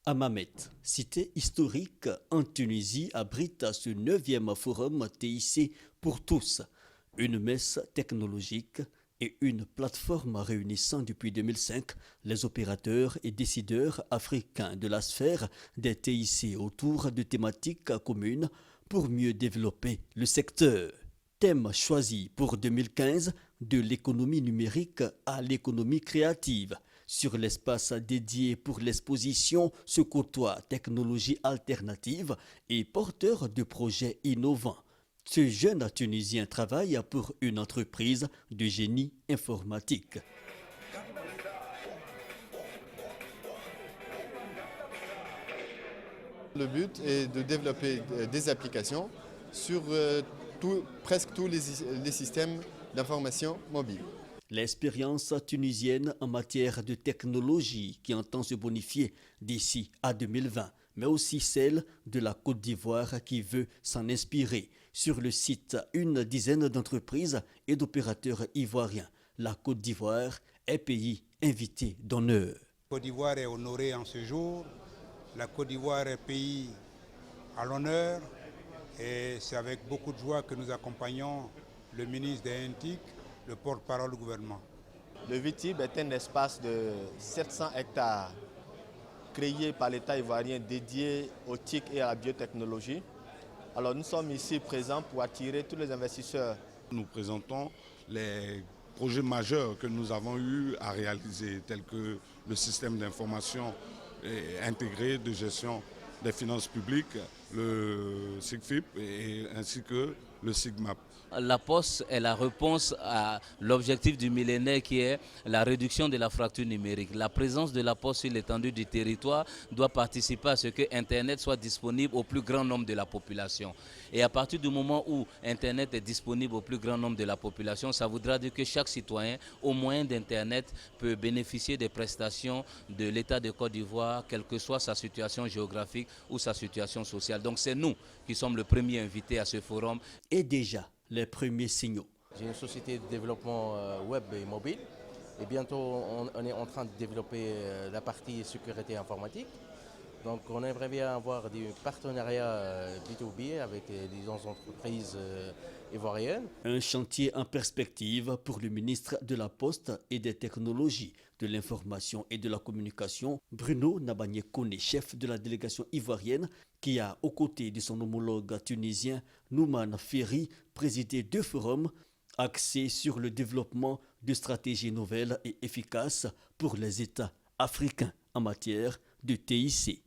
Hammamet, cité historique en Tunisie, abrite ce 9e forum TIC pour tous, une messe technologique et une plateforme réunissant depuis 2005 les opérateurs et décideurs africains de la sphère des TIC autour de thématiques communes pour mieux développer le secteur. Thème choisi pour 2015 de l'économie numérique à l'économie créative. Sur l'espace dédié pour l'exposition se côtoient technologies alternatives et porteurs de projets innovants. Ce jeune Tunisien travaille pour une entreprise de génie informatique. Le but est de développer des applications sur presque tous les systèmes d'information mobile. L'expérience tunisienne en matière de technologie qui entend se bonifier d'ici à 2020, mais aussi celle de la Côte d'Ivoire qui veut s'en inspirer. Sur le site, une dizaine d'entreprises et d'opérateurs ivoiriens. La Côte d'Ivoire est pays invité d'honneur. La Côte d'Ivoire est honorée en ce jour. La Côte d'Ivoire est pays à l'honneur et c'est avec beaucoup de joie que nous accompagnons le ministre des NTIC, le porte-parole du gouvernement. Le VITIB est un espace de 700 hectares créé par l'État ivoirien dédié aux TIC et à la biotechnologie. Alors nous sommes ici présents pour attirer tous les investisseurs. Nous présentons les projets majeurs que nous avons eu à réaliser, tels que le système d'information intégré de gestion des finances publiques, le SIGFIP ainsi que le SIGMAP. La Poste est la réponse à l'objectif du millénaire qui est la réduction de la fracture numérique. La présence de la Poste sur l'étendue du territoire doit participer à ce que Internet soit disponible au plus grand nombre de la population. Et à partir du moment où Internet est disponible au plus grand nombre de la population, ça voudra dire que chaque citoyen, au moyen d'Internet, peut bénéficier des prestations de l'État de Côte d'Ivoire, quelle que soit sa situation géographique ou sa situation sociale. Donc c'est nous qui sommes le premier invité à ce forum. Et déjà, les premiers signaux. J'ai une société de développement web et mobile et bientôt on est en train de développer la partie sécurité informatique. Donc on aimerait bien avoir des partenariats B2B avec des entreprises ivoiriennes. Un chantier en perspective pour le ministre de la Poste et des Technologies, de l'Information et de la Communication, Bruno Nabagné-Koné, chef de la délégation ivoirienne, qui a, aux côtés de son homologue tunisien Nouman Ferry, présidé deux forums axés sur le développement de stratégies nouvelles et efficaces pour les États africains en matière de TIC.